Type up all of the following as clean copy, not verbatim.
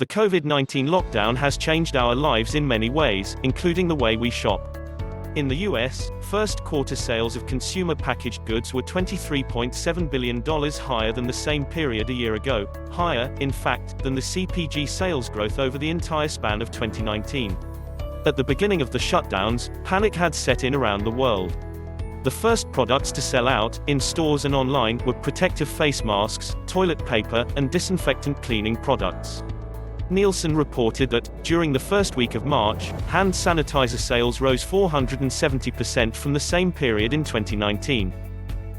The COVID-19 lockdown has changed our lives in many ways, including the way we shop. In the US, first quarter sales of consumer packaged goods were $23.7 billion higher than the same period a year ago, higher, in fact, than the CPG sales growth over the entire span of 2019. At the beginning of the shutdowns, panic had set in around the world. The first products to sell out, in stores and online, were protective face masks, toilet paper, and disinfectant cleaning products. Nielsen reported that, during the first week of March, hand sanitizer sales rose 470% from the same period in 2019.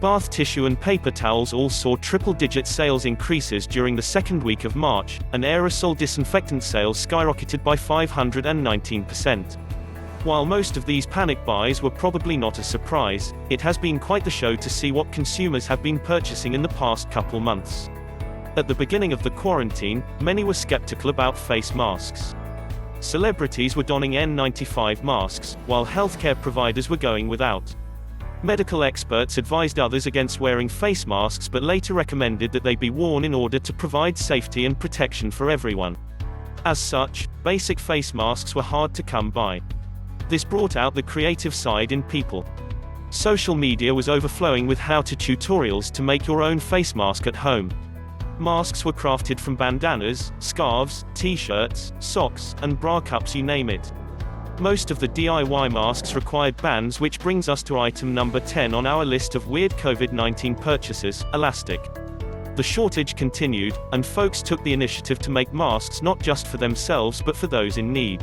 Bath tissue and paper towels all saw triple-digit sales increases during the second week of March, and aerosol disinfectant sales skyrocketed by 519%. While most of these panic buys were probably not a surprise, it has been quite the show to see what consumers have been purchasing in the past couple months. At the beginning of the quarantine, many were skeptical about face masks. Celebrities were donning N95 masks, while healthcare providers were going without. Medical experts advised others against wearing face masks but later recommended that they be worn in order to provide safety and protection for everyone. As such, basic face masks were hard to come by. This brought out the creative side in people. Social media was overflowing with how-to tutorials to make your own face mask at home. Masks were crafted from bandanas, scarves, t-shirts, socks, and bra cups, you name it. Most of the DIY masks required bands, which brings us to item number 10 on our list of weird COVID-19 purchases: elastic. The shortage continued, and folks took the initiative to make masks not just for themselves but for those in need.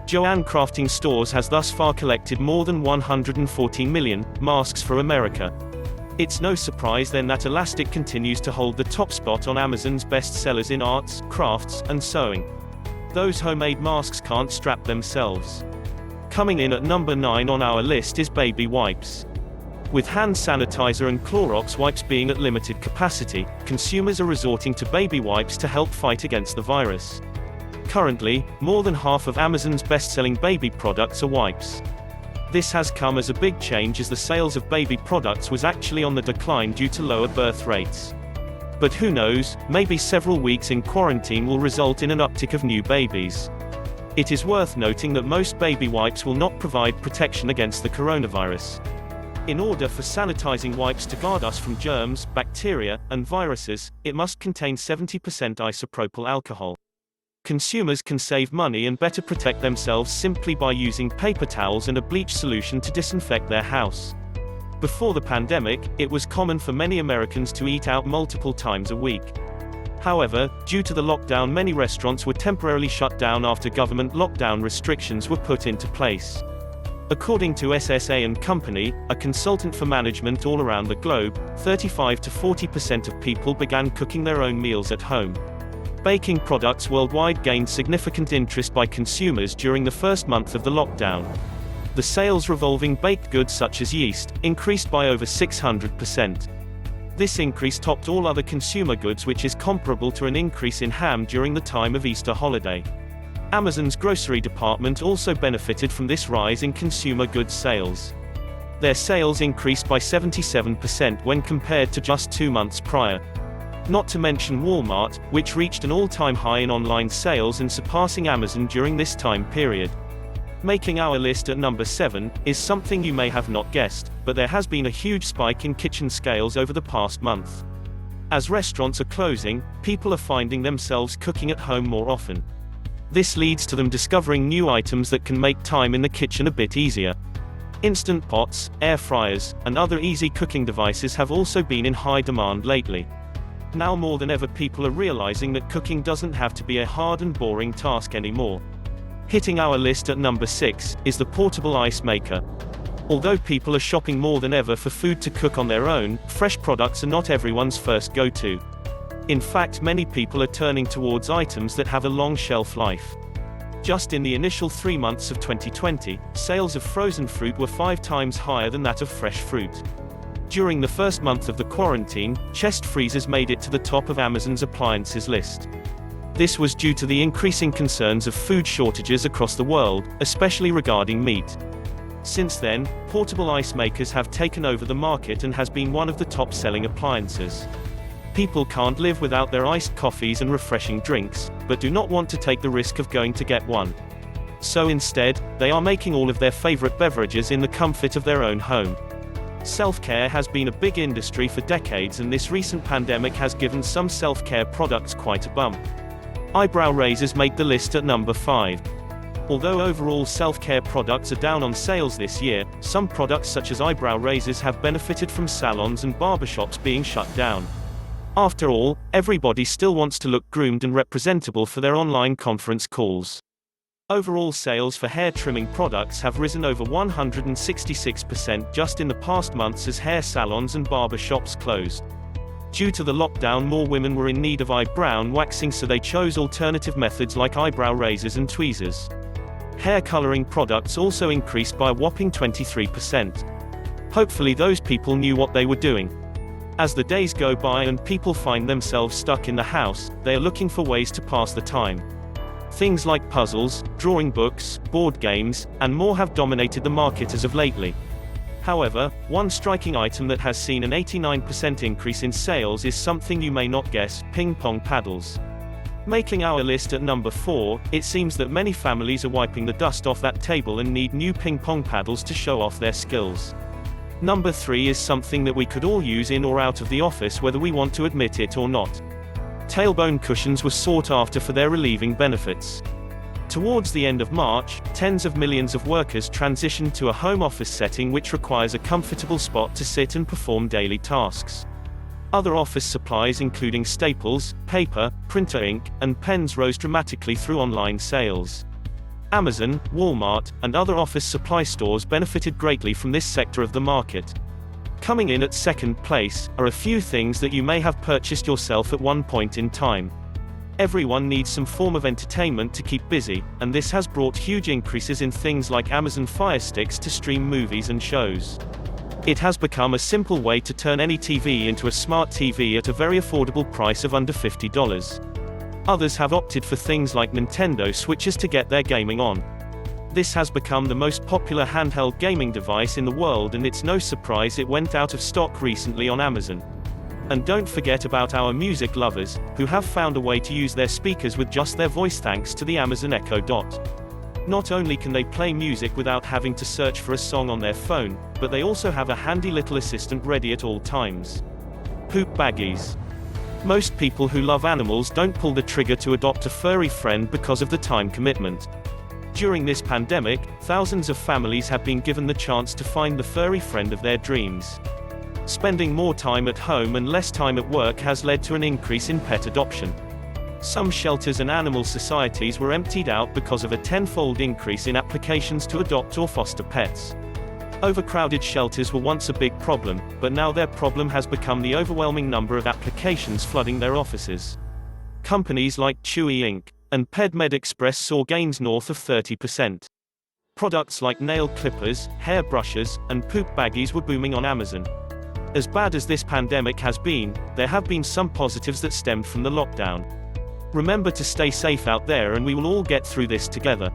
Joann Crafting Stores has thus far collected more than 114 million masks for America. It's no surprise then that elastic continues to hold the top spot on Amazon's best sellers in arts, crafts, and sewing. Those homemade masks can't strap themselves. Coming in at number 9 on our list is baby wipes. With hand sanitizer and Clorox wipes being at limited capacity, consumers are resorting to baby wipes to help fight against the virus. Currently, more than half of Amazon's best-selling baby products are wipes. This has come as a big change, as the sales of baby products was actually on the decline due to lower birth rates. But who knows, maybe several weeks in quarantine will result in an uptick of new babies. It is worth noting that most baby wipes will not provide protection against the coronavirus. In order for sanitizing wipes to guard us from germs, bacteria, and viruses, it must contain 70% isopropyl alcohol. Consumers can save money and better protect themselves simply by using paper towels and a bleach solution to disinfect their house. Before the pandemic, it was common for many Americans to eat out multiple times a week. However, due to the lockdown, many restaurants were temporarily shut down after government lockdown restrictions were put into place. According to SSA & Company, a consultant for management all around the globe, 35 to 40% of people began cooking their own meals at home. Baking products worldwide gained significant interest by consumers during the first month of the lockdown. The sales revolving baked goods such as yeast increased by over 600%. This increase topped all other consumer goods, which is comparable to an increase in ham during the time of Easter holiday. Amazon's grocery department also benefited from this rise in consumer goods sales. Their sales increased by 77% when compared to just 2 months prior. Not to mention Walmart, which reached an all-time high in online sales and surpassing Amazon during this time period. Making our list at number 7 is something you may have not guessed, but there has been a huge spike in kitchen scales over the past month. As restaurants are closing, people are finding themselves cooking at home more often. This leads to them discovering new items that can make time in the kitchen a bit easier. Instant pots, air fryers, and other easy cooking devices have also been in high demand lately. Now more than ever, people are realizing that cooking doesn't have to be a hard and boring task anymore. Hitting our list at number 6 is the portable ice maker. Although people are shopping more than ever for food to cook on their own, fresh products are not everyone's first go-to. In fact, many people are turning towards items that have a long shelf life. Just in the initial 3 months of 2020, sales of frozen fruit were 5 times higher than that of fresh fruit. During the first month of the quarantine, chest freezers made it to the top of Amazon's appliances list. This was due to the increasing concerns of food shortages across the world, especially regarding meat. Since then, portable ice makers have taken over the market and has been one of the top-selling appliances. People can't live without their iced coffees and refreshing drinks, but do not want to take the risk of going to get one. So instead, they are making all of their favorite beverages in the comfort of their own home. Self-care has been a big industry for decades, and this recent pandemic has given some self-care products quite a bump. Eyebrow razors make the list at number 5. Although overall self-care products are down on sales this year, some products such as eyebrow razors have benefited from salons and barbershops being shut down. After all, everybody still wants to look groomed and representable for their online conference calls. Overall sales for hair trimming products have risen over 166% just in the past months as hair salons and barber shops closed. Due to the lockdown, more women were in need of eyebrow waxing, so they chose alternative methods like eyebrow razors and tweezers. Hair coloring products also increased by a whopping 23%. Hopefully those people knew what they were doing. As the days go by and people find themselves stuck in the house, they are looking for ways to pass the time. Things like puzzles, drawing books, board games, and more have dominated the market as of lately. However, one striking item that has seen an 89% increase in sales is something you may not guess: ping pong paddles. Making our list at number 4, it seems that many families are wiping the dust off that table and need new ping pong paddles to show off their skills. Number 3 is something that we could all use in or out of the office, whether we want to admit it or not. Tailbone cushions were sought after for their relieving benefits. Towards the end of March, tens of millions of workers transitioned to a home office setting which requires a comfortable spot to sit and perform daily tasks. Other office supplies including staples, paper, printer ink, and pens rose dramatically through online sales. Amazon, Walmart, and other office supply stores benefited greatly from this sector of the market. Coming in at second place are a few things that you may have purchased yourself at one point in time. Everyone needs some form of entertainment to keep busy, and this has brought huge increases in things like Amazon Fire Sticks to stream movies and shows. It has become a simple way to turn any TV into a smart TV at a very affordable price of under $50. Others have opted for things like Nintendo Switches to get their gaming on. This has become the most popular handheld gaming device in the world, and it's no surprise it went out of stock recently on Amazon. And don't forget about our music lovers, who have found a way to use their speakers with just their voice thanks to the Amazon Echo Dot. Not only can they play music without having to search for a song on their phone, but they also have a handy little assistant ready at all times. Poop baggies. Most people who love animals don't pull the trigger to adopt a furry friend because of the time commitment. During this pandemic, thousands of families have been given the chance to find the furry friend of their dreams. Spending more time at home and less time at work has led to an increase in pet adoption. Some shelters and animal societies were emptied out because of a tenfold increase in applications to adopt or foster pets. Overcrowded shelters were once a big problem, but now their problem has become the overwhelming number of applications flooding their offices. Companies like Chewy Inc. and PedMed Express saw gains north of 30%. Products like nail clippers, hair brushes, and poop baggies were booming on Amazon. As bad as this pandemic has been, there have been some positives that stemmed from the lockdown. Remember to stay safe out there, and we will all get through this together.